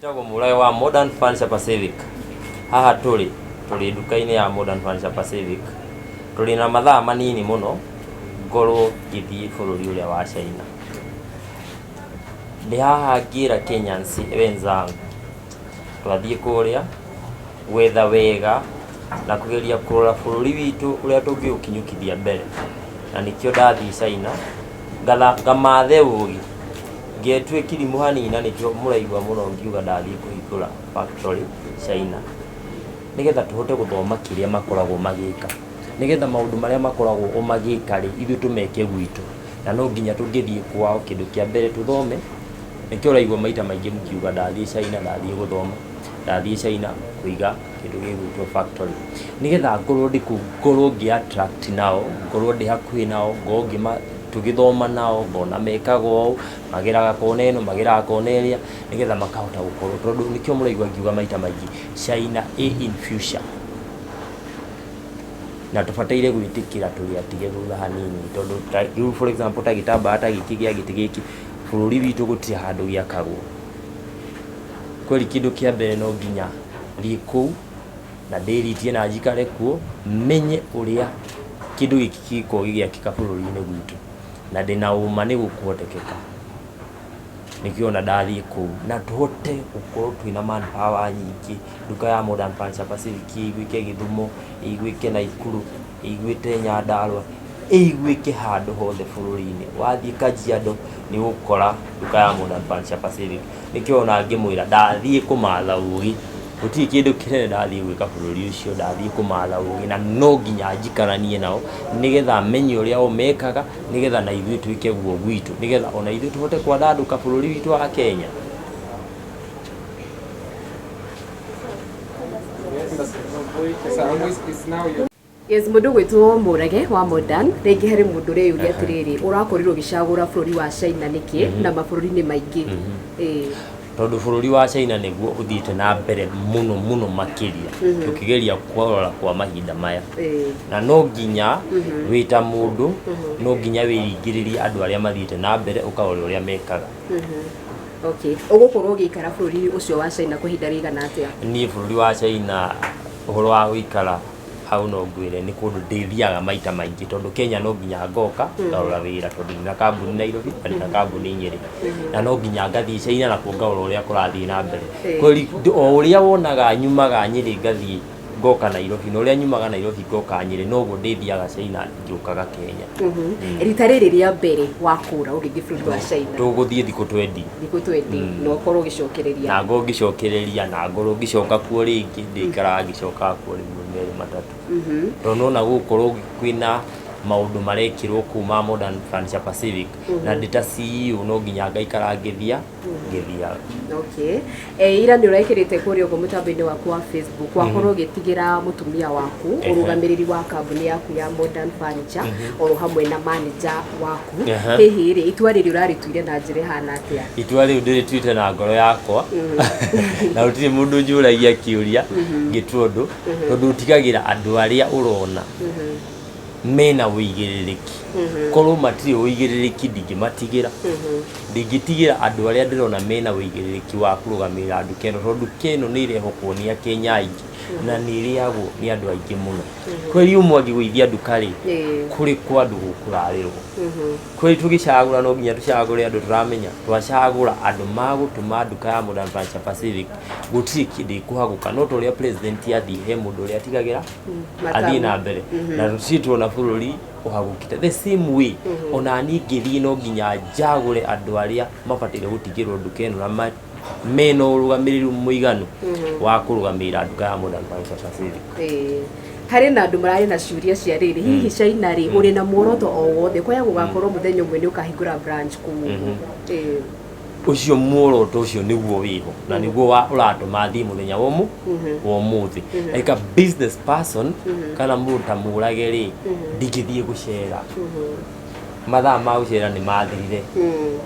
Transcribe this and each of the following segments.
Njĩtagwo Murage wa Modern Furniture Pacific. Haha tũrĩ nduka-inĩ ya Modern Furniture Pacific. Tũrĩ na mathaa manini mũno ngorwo ngĩthiĩ bũrũri ũrĩa wa China. Ndĩ haha ngĩra Kenyans wenzangu twathiĩ kũrĩa gwetha wega na kũgeria kũrora bũrũri witũ ũrĩa tũngĩũkinyũkithia mbere. Na nĩkĩo ndathiĩ China ngamathe ũgĩ ngetue kirimu hanini, na nĩkĩo mũraigua mũno ngiuga ndathiĩ kũhingũra factory China, nĩgetha tũhote gũthoma kĩrĩa makoragwo magĩka, nĩgetha maũndũ marĩa makoragwo magĩka rĩ ithuĩ tũmeke gwitũ, na no nginya tũngĩthiĩ kwao kĩndũ kĩa mbere tũthome. Nĩkĩo ũraigua maita maingĩ mkiuga ndathiĩ China, ndathiĩ gũthoma, ndathiĩ China kũiga kĩndũ gĩgwĩtwo factory, nĩgetha ngorwo ngorwo ngĩ attract nao, ngorwo ndĩ hakuhĩ nao, ngorwo tũgĩthoma nao, ngona mekaga ũũ, mageraga kona ĩno, mageraga kona ĩrĩa, nĩgetha makahota gũkorwo, tondũ nĩkĩo mũraigua ngiuga maita maingĩ China in future. Na tũbataire gwĩtĩkĩra tũrĩ atige thutha hanini, tondũ for example ta gĩtambaya ta gĩkĩ gĩa gĩtĩ gĩkĩ bũrũri witũ gũtirĩ handũ gĩakagwo. Kweli kĩndũ kĩa mbere no nginya thiĩ kũu na ndĩritie na njikare kuo menye ũrĩa kĩndũ gĩkĩ gĩkoragwo gĩgĩakĩka bũrũri-inĩ gwitũ, na ndĩna ũma nĩ gũkũhotekeka. Nĩkĩo ona ndathiĩ kũu na tũhote gũkorwo twĩna manpower nyingĩ. Nduka ya Modern Furniture Pacific ĩiguĩke Gĩthumo, ĩiguĩke Naikuru, ĩiguĩke Nyandarua, ĩiguĩke handũ hothe bũrũri-inĩ. Wathiĩ Kajiado nĩ ũgũkora nduka ya Modern Furniture Pacific. Nĩkĩo ona ngĩmwĩra ndathiĩ kũmatha ũgĩ, gũtirĩ kĩndũ kĩnene ndathiĩ gwĩka bũrũri ũcio, ndathiĩ kũmatha ũgĩ, na no nginya njikaranie nao nĩgetha menye ũrĩa o mekaga, nĩgetha na ithuĩ twĩke guo gwitũ, nĩgetha ona ithuĩ tũhote kwandandũka bũrũri witũ wa Kenya. Yes, mũndũ gwĩtwo Murage wa Modern, rĩngĩ harĩ mũndũ ũreyũria atĩrĩrĩ, ũrakorirwo ũgĩcagũra bũrũri wa China nĩkĩ na mabũrũri-inĩ maingĩ? Tondũ bũrũri wa China nĩguo ũthiĩte na mbere mũno makĩria tũkĩgeria kũrora kwa mahinda maya, na no nginya wĩ ta mũndũ no nginya wĩingĩrĩrie andũ arĩa mathiĩte na mbere ũkarora ũrĩa mekaga. Okay, ũgũkorwo ũgĩikara bũrũri ũcio wa China kwa ihinda rĩigana atĩa? Niĩ bũrũri wa China ũhoro wa gũikara hau no ngwĩre nĩ kũndũ ndĩthiaga maita maingĩ, tondũ Kenya no nginya ngoka ngarora wĩra, tondũ ndĩna kambuni Nairobi na ndĩna kambuni Nyeri, na no nginya ngathiĩ China na ngarora ũrĩa kũrathiĩ na mbere. Kweli o ũrĩa wonaga nyumaga Nyeri ngathiĩ ngoka Nairobi, na ũrĩa nyumaga Nairobi ngoka Nyeri, noguo ndĩthiaga China ngĩũkaga Kenya. Rita rĩrĩ rĩa mbere wakũra ũgĩthiĩ bũrũri wa China? Tũgũthiĩ thikũ 20. Thikũ 20 na ũkorwo ũgĩcokereria? Na ngorwo ngĩcokereria na ngorwo ngĩcoka kuo rĩngĩ, ndĩikaraga ngĩcokaga kuo rĩmwe merĩ matatũ. Tondũ nona gũkorwo kwĩna maũndũ marekĩrwo kuma Modern Furniture Pacific, na ndĩ ta CEO no nginya ngaikara ngĩthiaga. Okay. Ira nĩ ũrekĩrĩte kũrĩa ũguo mũtambo-inĩ waku wa Facebook, wakorwo ũgĩtigĩra mũtumia waku ũrũgamĩrĩri wa kambuni yaku ya Modern Furniture oro hamwe na manager waku. Hihi rĩ itua rĩrĩ ũrarĩtuire na njĩra hana atĩa? Itua rĩu ndĩrĩtuĩte na ngoro yakwa na gũtirĩ mũndũ njũragia kĩũria ngĩtua ũndũ, tondũ ũtigagĩra andũ arĩa ũrona mena ũigĩrĩrĩki. Korwo matirĩ ũigĩrĩrĩki ndingĩmatigĩra, ndingĩtigĩra andũ arĩa ndĩrona mena ũigĩrĩrĩki wa kũrũgamĩrĩra nduka ĩno, tondũ nduka ĩno nĩ ĩrehokwo nĩ Akenya aingĩ na nĩ ĩrĩagwo nĩ andũ aingĩ mũno. Kweli ũmwe angĩgũithia nduka rĩ kũrĩ kwa andũ gũkũrarĩrwo. Kweli tũgĩcagũra no nginya tũcagũre andũ tũramenya, twacagũra andũ magũtũma nduka ya Modern Furniture Pacific gũtirĩ kĩndũ ĩkũhagũka, no ta ũrĩa president athiĩ he mũndũ ũrĩa atigagĩra athiĩ na mbere, na tũtirĩ tuona bũrũri ũhagũkĩte. The same way ona niĩ ngĩthiĩ no nginya njagũre andũ arĩa mabataire gũtigĩrwo nduka ĩno na mena ũrũgamĩrĩri mũiganu wa kũrũgamĩrĩra nduka ya Modern Furniture Pacific. Harĩ na andũ mararĩ na ciũria cia rĩrĩ, hihi China rĩ ũrĩ na muoroto o wothe kwaya gũgakorwo mũthenya ũmwe nĩ ũkahingũra branch kũu? Ũcio muoroto ũcio nĩguo wĩho na nĩguo ũratũma thiĩ mũthenya wa ũmũthĩ. Like a business person kana mũndũ ta Murage rĩ ndingĩthiĩ gũcera, mathaa ma gũcera nĩ mathirire,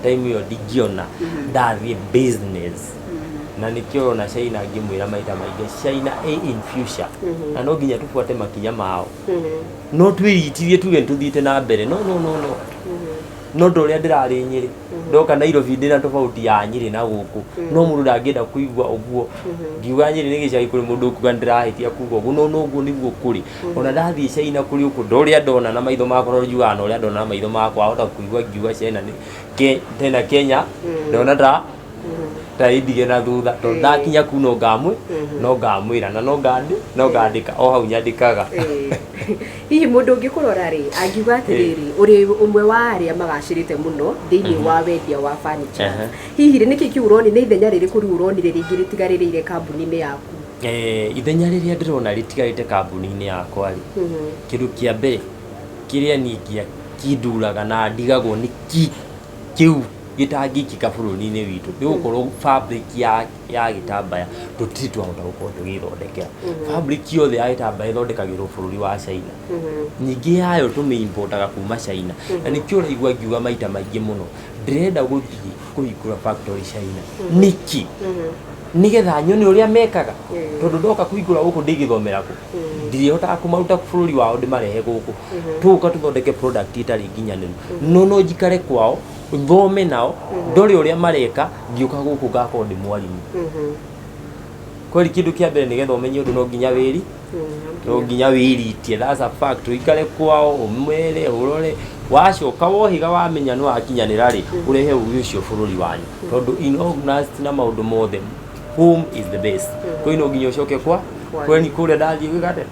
time ĩyo ndingĩona ndathiĩ business. Na nĩkĩo ona China ngĩmwĩra maita maingĩ China in future, na no nginya tũbuate makinya mao, no twĩritirie tuge nĩ tũthiĩte na mbere, no no ũndũ ũrĩa ndĩrarĩ Nyeri ndoka Nairobi ndina tofauti ya Nyeri na guku no mundu ndangenda kuigwa uguo ngiuga Nyeri ni gicagi kuri mundu kuga ndirahitia kuga uguo no uguo niguo kuri ona ndathie China kuri uku ndoria ndona na maitho makwa no juga no ria ndona na maitho makwa hota kuigwa ngiuga China ni tena Kenya ndona ndiraidige na thutha to ndakinya ku no ngamwira na no ngandika o hau nyandikaga hihi mundu ngikurora ri angiuga atiriri uri umwe wa aria magacirite muno thiini wa wendia wa furniture hihi niki kiuroni ni ithenya riri kuri uroni riri ngiritigaririire kambuni-ini yaku ithenya riria ndirona ritigarite kambuni-ini yakwa ri kindu kia mbere kiria ningia kinduraga na ndigagwo ni kiu gitangikika bururi-ini witu ni gukorwo fabric ya gitambaya tutiri twahota gukorwo tugithondekera fabric yothe ya gitambaya ithondekagirwo bururi wa China nyingi yayo tumiimportaga kuma China na nikio raigua ngiuga maita maingi muno ndirenda guthii kuhingura factory China niki nigetha nyone uria mekaga tondu ndoka kuhingura guku ndigithomera ku ndirihotaga kumaruta bururi wao ndimarehe guku tuka tuthondeke product itari nginyaniru no njikare kwao thome nao ndori uria mareka ngiuka guku ngako ndi mwarimu kweli kindu kia mbere nigetha umenye undu no nginya wiri no nginya wiritie that's a fact ikare kwao umwere urore wacoka wohiga wamenya no akinyanira ri urehe uyu ucio bururi wanyu tondu in honest na maundu mothe home is the best kwa ino nginya ucoke kweni kule ndathie gwikate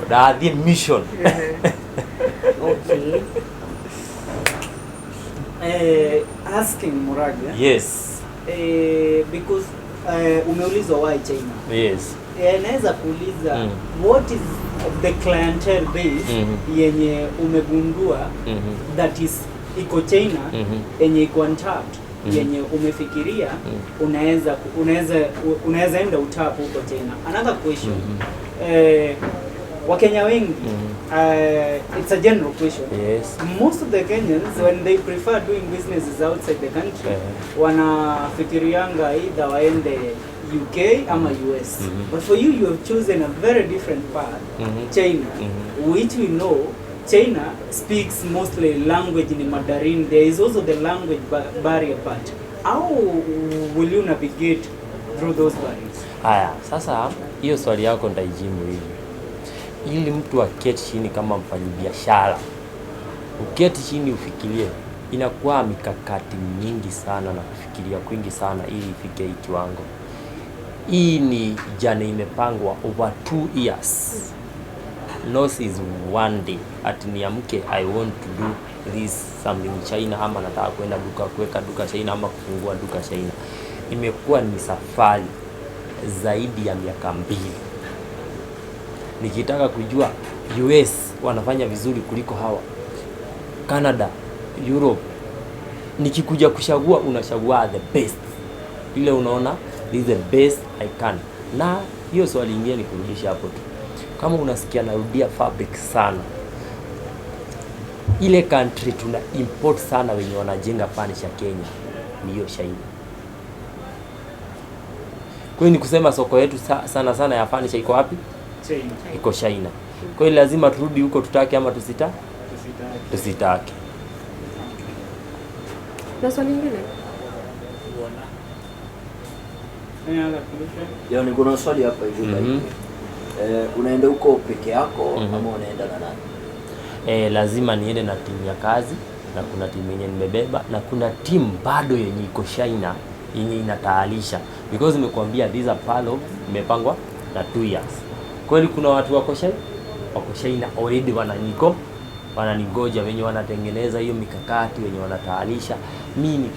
ndathie mission okay asking Murage. Yes. Because umeulizwa why China. Yes. Naweza kuuliza what is the clientele base yenye umegundua that is iko China yenye iko untapped yenye umefikiria unaweza enda utap huko China. Another question. Wakenya wengi it's a general question. Yes. Most of the Kenyans when they prefer doing businesses outside the country wanafikirianga either waende UK ama US. But for you have chosen a very different path, China, which we know China speaks mostly language in Mandarin. There is also the language barrier part. How will you navigate through those barriers? Haya, sasa hiyo swali yako ndaijibu hivi. Ili mtu aketi chini kama mfanyabiashara, uketi chini ufikirie, inakuwa mikakati mingi sana na kufikiria kwingi sana ili ifike hii kiwango. Hii ni jana imepangwa over 2 years. Loss is one day. Ati niamke I want to do this something in China ama nataka kwenda duka kuweka duka China ama kufungua duka China. Imekuwa ni safari zaidi ya miaka 2. Nikitaka kujua US wanafanya vizuri kuliko hawa, Canada, Europe, nikikuja kuchagua unachagua the best. Ile unaona this is the best I can. Na hiyo swali lingine ni kurudisha hapo tu. Kama unasikia narudia fabric sana, ile country tuna import sana wenye wanajenga furniture Kenya ni hiyo China. Kwa hiyo ni kusema soko yetu sana ya furniture iko wapi? China. Iko China. Kwa hiyo lazima turudi huko tutake ama tusitake. Na swali lingine? Leo niko na swali hapa hivi. Unaenda huko peke yako ama unaenda na nani? Lazima niende na timu ya kazi na kuna timu yenye nimebeba na kuna timu bado yenye iko China yenye inataalisha because nimekuambia these are part of imepangwa na 2 years. Kweli kuna watu wako China already wananigoja wenye wanatengeneza hiyo mikakati wenye wanataalisha. Mimi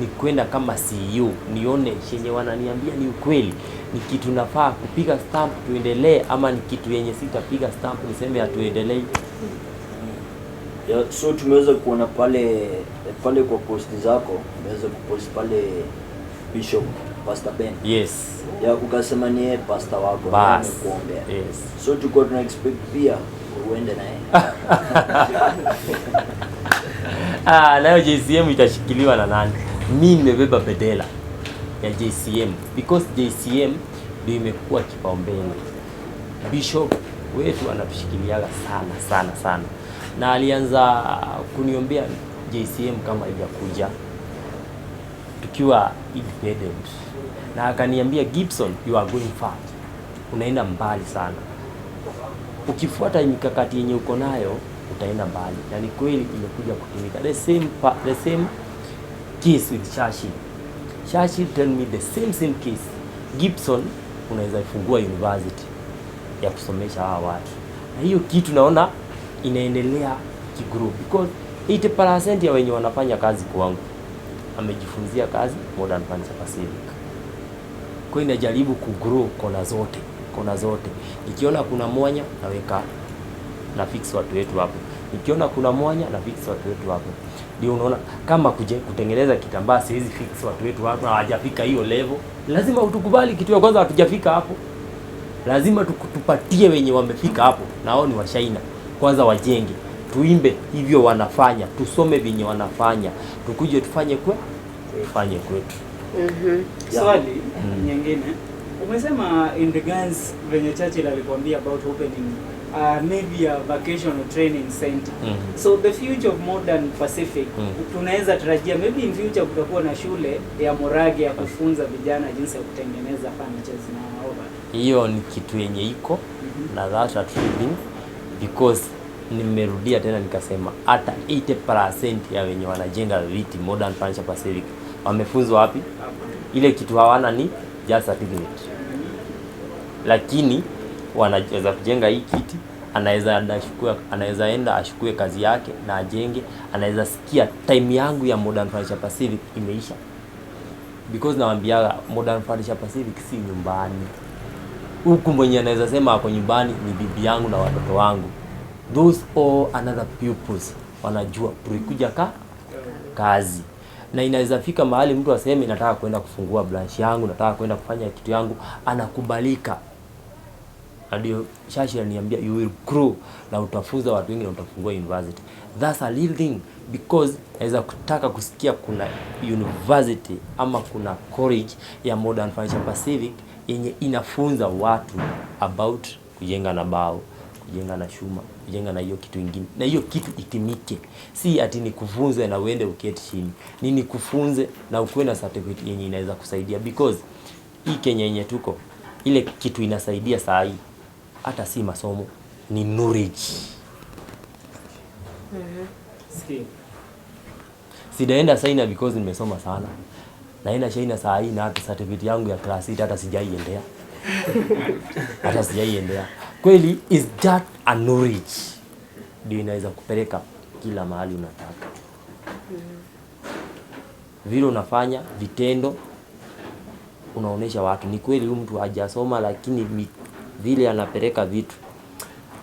ni kwenda kama CEO nione chenye wananiambia ni ukweli, ni kitu nafaa kupiga stamp tuendelee ama ni kitu yenye sitapiga stamp niseme hatuendelee. So tumeweza kuona pale kwa post zako, umeweza kupost pale Bishop Pastor Ben. Yes. Ya ukasema ni pastor wako kuombea. Yes. So tulikuwa tuna expect pia uende naye. Leo JCM itashikiliwa na nani? Mimi nimebeba Bendera ya JCM because JCM ndio imekuwa kipaumbele. Bishop wetu anatushikilia sana. Na alianza kuniombea JCM kama haijakuja tukiwa independent, na akaniambia Gibson, you are going far, unaenda mbali sana, ukifuata mikakati yenye uko nayo utaenda mbali. Na ni kweli imekuja kutumika. The same case with Shashi tell me the same case. Gibson unaweza fungua university ya kusomesha hawa watu, na hiyo kitu naona inaendelea kigrow, because 80% ya wenye wanafanya kazi kwangu amejifunzia kazi Modern Furniture Pacific. Kwa hiyo inajaribu kugrow kona zote. Nikiona kuna mwanya naweka na fix watu wetu hapo, nikiona kuna mwanya na fix watu wetu hapo. Ndio unaona kama kutengeneza kitambaa siwezi fix watu wetu hapo, hawajafika hiyo level. Lazima utukubali kitu ya kwanza, hatujafika hapo. Lazima tupatie wenye wamefika hapo, nao ni washaina kwanza, wajenge, tuimbe hivyo wanafanya, tusome vinye wanafanya, tukuje tufanye kwetu. Swali nyingine, umesema in regards venye Churchill alikwambia about opening maybe a vocational training center. So the future of Modern Pacific, tunaweza tarajia maybe in future kutakuwa na shule ya Murage ya kufunza vijana jinsi ya kutengeneza furnitures na over. Hiyo ni kitu yenye iko na that's a training, because nimerudia tena nikasema hata 80% ya wenye wanajenga viti Modern Furniture Pacific wamefunzwa wapi? Ile kitu hawana ni just certificate. Lakini wanaweza kujenga hii kiti, anaweza enda ashukue kazi yake na ajenge, anaweza sikia time yangu ya Modern Furniture Pacific imeisha. Because nawaambia Modern Furniture Pacific si nyumbani. Huku mwenye anaweza sema ako nyumbani ni bibi yangu na watoto wangu. Those all another pupils wanajua tulikuja kazi. Na inaweza fika mahali mtu aseme nataka kwenda kufungua branch yangu, nataka kwenda kufanya kitu yangu, anakubalika. Ndio Shashi ananiambia you will grow na utafunza watu wengi na utafungua university. That's a little thing, because naweza kutaka kusikia kuna university ama kuna college ya Modern Furniture Pacific yenye inafunza watu about kujenga na bao, kujenga na shuma, kujenga na hiyo kitu kingine. Na hiyo kitu itimike. Si ati ni kufunze na uende uketi chini. Ni kufunze na ukuwe na certificate yenye inaweza kusaidia, because hii Kenya yenye tuko, ile kitu inasaidia saa hii hata si masomo, ni knowledge. Skill. Sidaenda China because nimesoma sana. Naenda China saa hii na hata certificate yangu ya class 8 hata sijaiendea. Kweli is that a knowledge ndio inaweza kupeleka kila mahali unataka. Vile unafanya vitendo, unaonesha watu ni kweli huyu mtu hajasoma, lakini vile anapeleka vitu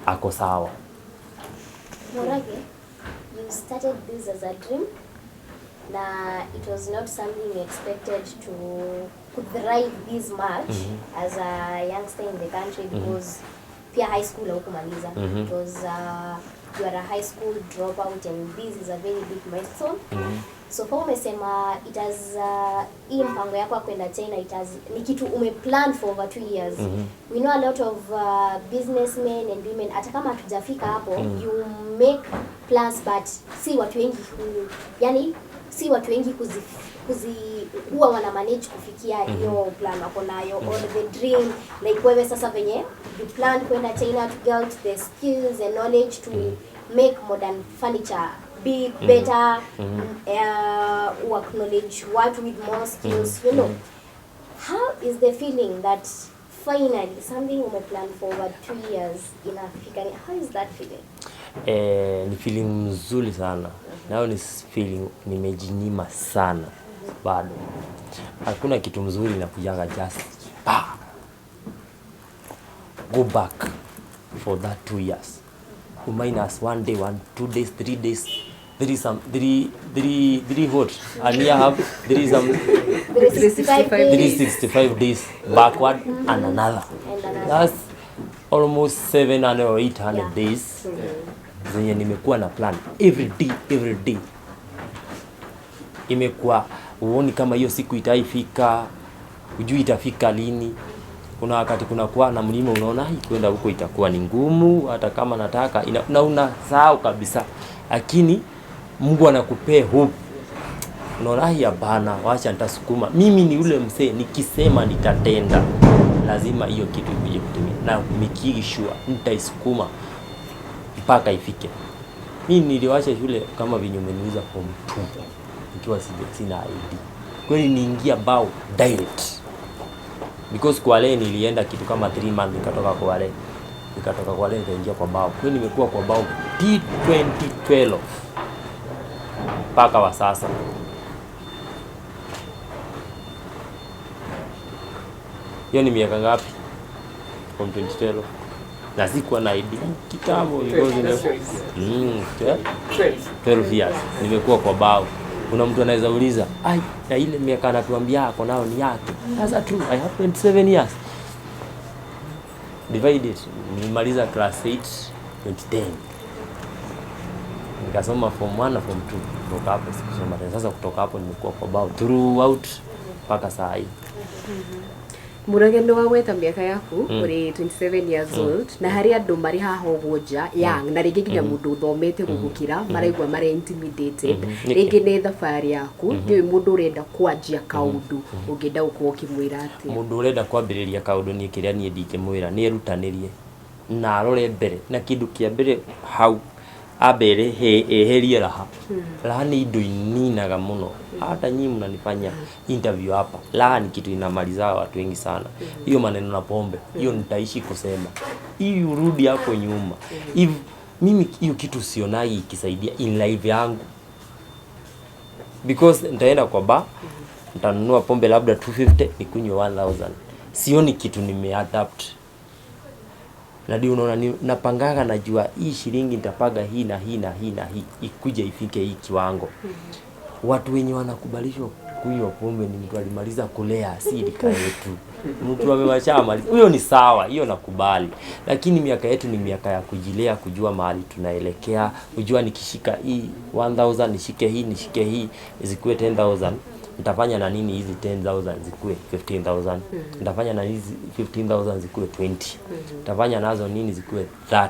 ako sawa. Murage, you started this as a dream. Na it was not something you expected to thrive this much as a youngster in the country, because pia high school haukumaliza. It was you are a high school dropout, and this is a very big milestone. So kama umesema it has hii mpango yako kwenda China, it has ni kitu umeplan for over 2 years. We know a lot of businessmen and women, hata kama hatujafika hapo, you make plans, but si watu wengi si watu wengi huwa wana manage kufikia hiyo plan wako nayo, or the dream. Like wewe sasa venye you plan kwenda China to get the skills and knowledge to make modern furniture big, better, acknowledge what with more skills, you know. How is the feeling that finally something we planned for over 2 years inafika? How is that feeling? Ni feeling mzuri sana. Nao ni feeling nimejinyima sana. Bado hakuna kitu mzuri inakujanga just go back for that 2 years. Minus 1 day, 2 days, 3 days. There is some three hot, and here have there is some 365 days backward and another. That's almost 700 or 800 days. Zenye nimekuwa na plan every day. Imekuwa uoni kama hiyo siku itaifika, ujui itafika lini. Kuna wakati kuna kuwa na mlima unaona kwenda huko itakuwa ni ngumu hata kama nataka na unasahau kabisa. Lakini Mungu anakupea hope. Unaona hii hapana, wacha nitasukuma. Mimi ni ule msee nikisema nitatenda. Lazima hiyo kitu ikuje kutimia. Na nikishua nitaisukuma mpaka ifike. Mimi niliwacha shule kama vinyo umeniuliza form 2 nikiwa sina ID. Kweli niingia bao direct. Because Kwale nilienda kitu kama 3 months nikatoka Kwale. Nikatoka Kwale nikaingia kwa bao. Kweli nimekuwa kwa bao T2012 mpaka wa sasa. Hiyo ni miaka ngapi? From 2012. Na sikuwa na ID kitambo because 12 years nimekuwa kwa bao. Kuna mtu anaweza uliza, ai, na ile miaka anatuambia ako nao ni yake. That's true. I have 27 years. Divide it. Nilimaliza class 8 2010. Nikasoma form 1 na form 2. Kutoka hapo sikusoma tena. Sasa kutoka hapo nimekuwa kwa bao throughout mpaka saa hii. Murage ndo waweta miaka yaku uri 27 years old na hari andu mari haha ugonja young na ringi nginya mundu thomete gugukira maraigwa mari intimidated ringi ni thabari yaku ndiwe mundu urenda kwanjia kaundu ungenda uko kimwira ati mundu urenda kwambiriria kaundu ni kiria nie ndikimwira ni erutanirie na arore mbere na kindu kia mbere hau abere eherie raha raha ni indo ininaga muno hata nyinyi mnanifanya interview hapa raha ni kitu inamaliza watu wengi sana hiyo maneno na pombe hiyo nitaishi kusema hii urudi hapo nyuma if mimi hiyo kitu sionai ikisaidia in life yangu because nitaenda kwa bar nitanunua pombe labda 250 nikunywe 1000 sioni kitu nimeadapt na ndio unaona napangaga najua hii shilingi nitapaga hii na hii na hii na hii ikuje ifike hii kiwango. Watu wenye wanakubalishwa kunywa pombe ni mtu alimaliza kulea si lika yetu. Mtu amewachamaliza. Huyo ni sawa, hiyo nakubali. Lakini miaka yetu ni miaka ya kujilea, kujua mahali tunaelekea, kujua nikishika hii 1000 nishike hii zikuwe 10000. Nitafanya na nini hizi 10000 zikuwe 15000 nitafanya na hizi 15000 zikuwe 20 nitafanya nazo nini zikuwe 30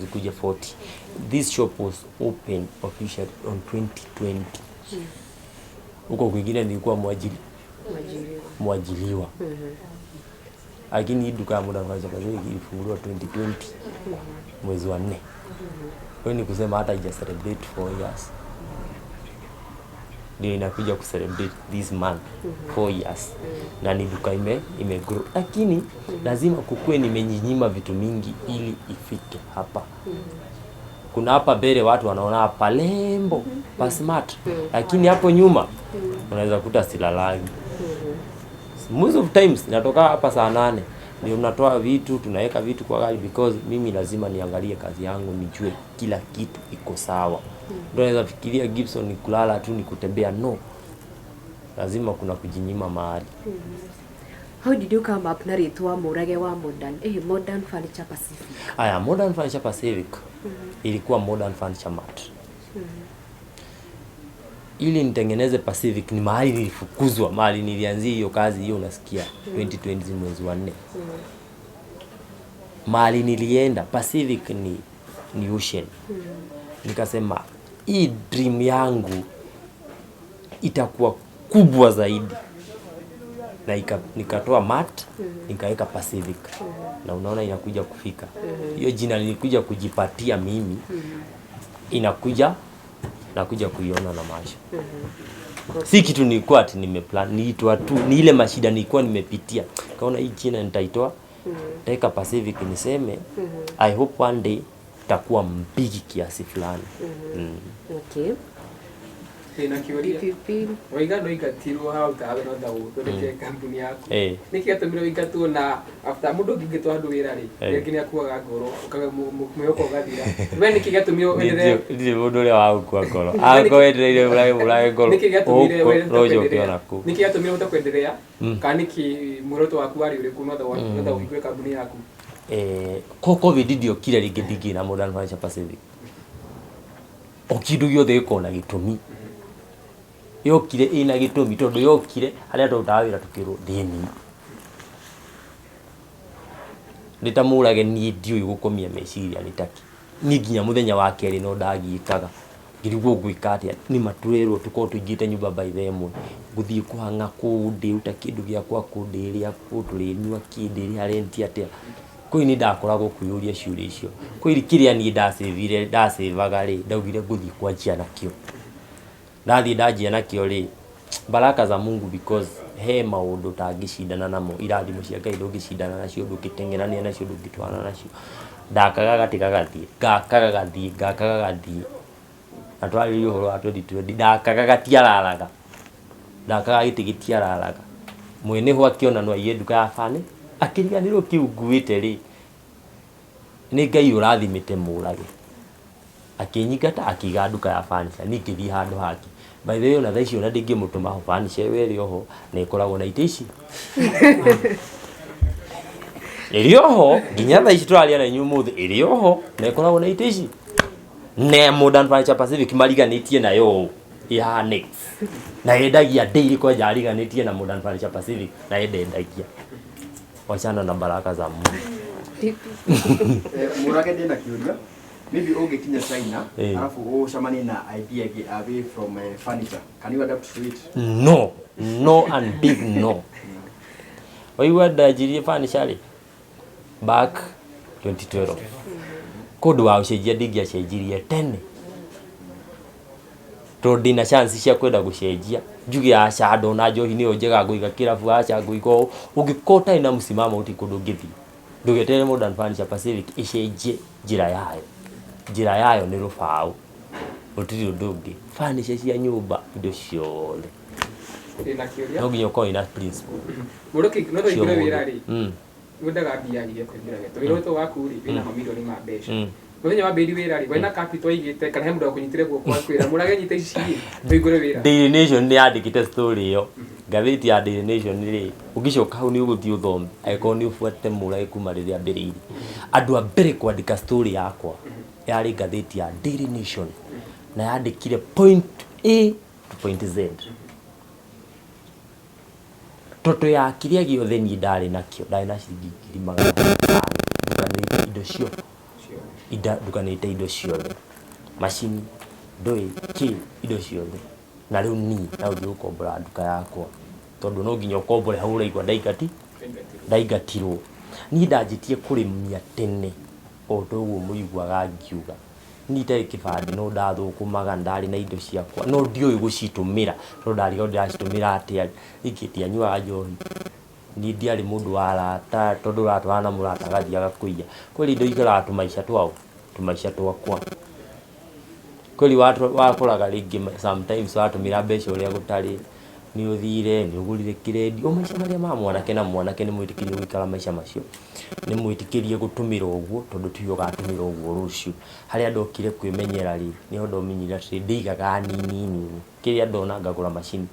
zikuje 40 this shop was open officially on 2020 huko kwingine nilikuwa mwajiliwa lakini hii duka muda mmoja kazi ilifunguliwa 2020 mwezi wa 4 kwa ni kusema hata ija celebrate 4 years ndio inakuja kucelebrate this month 4 years na ni duka imegrow lakini lazima kukue nimenyinyima vitu mingi ili ifike hapa kuna hapa mbele watu wanaona hapa lembo pa smart lakini hapo nyuma unaweza kuta silalangi most of times natoka hapa saa 8 ndio mnatoa vitu tunaweka vitu kwa gari because mimi lazima niangalie kazi yangu nijue kila kitu iko sawa ndio naweza fikiria Gibson ni kulala tu ni kutembea no lazima kuna kujinyima mahali How did you come up na ritwa Murage wa Modern Furniture Pacific aya Modern Furniture Pacific ilikuwa Modern Furniture Mart ili nitengeneze Pacific ni mahali nilifukuzwa mahali nilianzia hiyo kazi hiyo unasikia 2020 mwezi wa 4 mahali nilienda Pacific ni ocean nikasema hii dream yangu itakuwa kubwa zaidi na nikatoa mat nikaweka Pacific na unaona inakuja kufika hiyo jina nilikuja kujipatia mimi inakuja nakuja kuiona na macho si kitu nilikuwa ati nimeplan niitwa tu ni ile mashida nilikuwa nimepitia kaona hii jina nitaitoa nitaweka Pacific niseme I hope one day itakuwa mbigi kiasi fulani okay Tena kiuria waiga no igatirwo hau tawe no dawo twendeke kampuni yako niki gatumire wigatu na after mundu ngigitwa handu wira ri ngini akuaga ngoro ukaga muyoko gathira we niki gatumire wendere ndi mundu ria wa gukua ngoro ako wendereire Murage ngoro niki gatumire wendere niki gatumire utakwenderea kaniki muroto waku wari uriku no dawo igwe kampuni yako COVID ndio kile ligidigi na Modern Furniture Pacific okidu yothe ikona gitumi yokire ina gitumi tondu yokire haria tutawira tukirwo ndini nditamurage ni ndio igukomia meciria nitaki ni nginya muthenya wa keri no ndagiikaga ngirigwo gwika atia ni maturerwo tuko tuigite nyumba by them guthii kuhanga ku ndiuta kindu giakwa ku ndiria ku turinywa kindiria renti atia kwi ni ndakoragwo kuyuria ciuria icio kwi kiria ni ndasevaga ri ndaugire guthii kwanjia nakio ndathii ndanjia nakio ri baraka za Mungu because he maundu tangicindana namo irathimo cia Ngai ndungicindana nacio ndungitengerania nacio ndungitwana nacio ndakaga gathii atwari uhoro wa 2020 ndakaga gatiararaga ndakaga gitigitiararaga mwene ho akiona no aye nduka ya fani akiriganirwo kiu nguite ri ni Ngai urathimite Murage akinyigata akiga nduka ya fani ni kithi handu haki by the way na thaicio na ndingimutuma ho fani cewe ri oho na ikoragwo na iteci iri oho nginya thaici turaria na inyu muthi iri oho na ikoragwo na iteci ne Modern Furniture Pacific mariganitie nayo ihane na endagia daily kwa jariganitie na Modern Furniture Pacific na endagia wachana na baraka za Mungu. Murage ndina kiuria maybe ungekinya China alafu ucamanie na idea away from furniture, can you adapt to it? No and big no. Waiwa ndajirie furniture back 2012 kodu wa ucenjia ndingia cenjirie tene to ndina chance cia kwenda gucenjia njugi aca ndona njohi ni njega nguiga kirabu aca nguiga ungikota ina msimamo utikundu ngithi ndugetere Modern Furniture Pacific icenjie njira yayo ni rufau utiri ndungi furniture cia nyumba indo ciothe ina kiuria no nginya ko ina principle muroki no ndoigire wira ri wendaga mbia ngiye kwingira geto wira wetu waku ri wina mamilioni ma mbeca muthenya wa mbiri wira ri wena capital igite kana hemdo kunyitire guoko kwa kwira Murage nyite ici ndoigire wira Daily Nation ni andikite story yo gatheti ya Daily Nation ri ugicoka hau ni uguthi uthome aiko ni ufuate Murage kuma riria mbere andu a mbere kwandika story yakwa yari gatheti ya Daily Nation na yandikire point A to point Z toto ya kiria giothe ni ndari nakio ndari na ciringi magana dukani indo cio dukanite indo ciothe machine ndoi ki indo ciothe na riu ni na uthi ukombora duka yakwa tondu no nginya ukombore hau uraigwa ndaigatirwo ni ndanjitie kurimia tene ondo uguo muiguaga ngiuga ni tari kibandi no ndathukumaga ndari na indo ciakwa no ndioi gucitumira to ndariga ndacitumira atia ikitia nyuaga njohi ni ndiari mundu warata tondu ratwana murata gathiaga kuiya kweli indo igara tumaisha twakwa kweli watu wakuraga ringi sometimes watumira mbeca uria gutari ni uthire ni ugurire kiredi maisha maria ma mwanake na mwanake ni mwitikirie gwikara maisha macio ni mwitikirie gutumira uguo tondu tiyo gatumira uguo ruciu haria ndokire kwimenyera ri ni hondo minyira ri ndigaga nini kiria ndona ngagura machine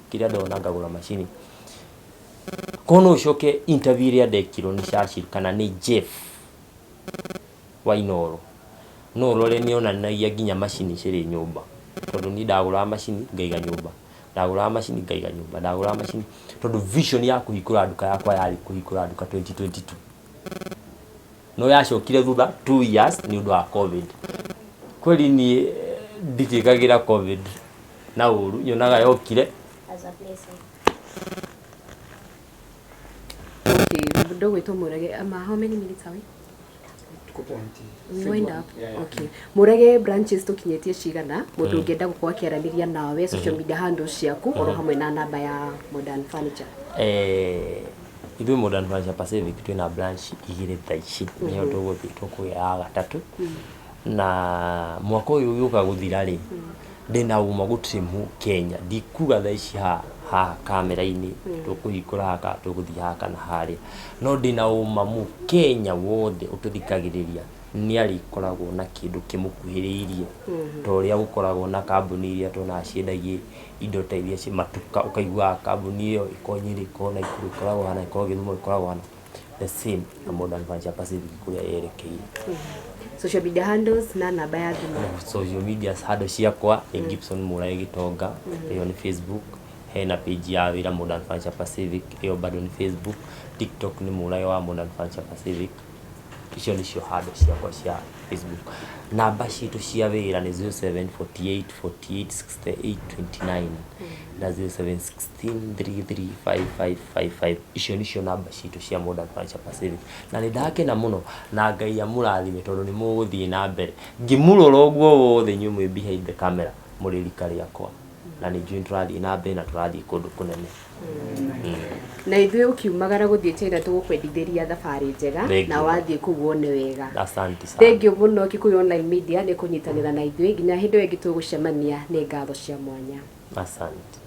kono ucoke interview iria ndekirwo ni Churchill kana ni Jeff Wainoro no rore ni onanagia nginya machine ciri nyumba tondu ni ndagura machine ngaiga nyumba ndagura machine tondu vision ya kuhikura duka yakwa yari kuhikura duka 2022 no yacokire thutha 2 years ni undu wa covid kweli ni ndikikagira covid na uru nyonaga yokire as a blessing. Okay, ndo wetwo Murage how many minutes away? Wind up. Okay. Murage branches tukinyetie cigana mundu ungienda gukorwo akiaraniria nawe social media handles ciaku oro hamwe na namba ya Modern Furniture. Ithu Modern Furniture Pacific twina branch igire thaici niyo tuguthitwo kuya gatatu na mwaka uyu yuka guthira ri ndina uma gutirimu Kenya ndikuga thaici ha kamera-ini tukuhikura haka tuguthi haka na haria no ndina uma mu Kenya wothe ututhikagiriria ni ari koragwo na kindu kimukuhiriirie to ria gukoragwo na kambuni iria tona ciendagie indo ta iria cimatuka ukaigua kambuni iyo ikonyiri kona ikuru koragwo hana ikoragwo githumo ikoragwo hana the same na Modern Furniture Pacific kuria yerekeire. Social media handles na namba ya thimu. Social media handles ciakwa Gibson Murage Gitonga iyo ni Facebook hena page ya wira Modern Furniture Pacific iyo bado ni Facebook, TikTok ni Murage wa Modern Furniture Pacific. Icio nicio handles ciakwa cia Facebook. Namba citu cia wira ni 0748 48 68 29 na 0716335555. Icio nicio namba citu cia Modern Furniture Pacific. Na ni ndakena muno na Ngai amurathime tondu ni muguthii na mbere ngimurora uguo wothe nyumwe behind the camera muririka riakwa na ni njui turathii na mbere na turathii kundu kunene. Na ithuĩ ũkiumagara gũthiĩ China tũgũkwendithĩria thabarĩ njega na wathiĩ kũu wone wega. Asante sana. Thengiũ mũno Kikuyu Online Media nĩ kũnyitanĩra na ithuĩ nginya hĩndĩ ĩyo ĩngĩ tũgũcemania nĩ ngatho cia mwanya. Asante.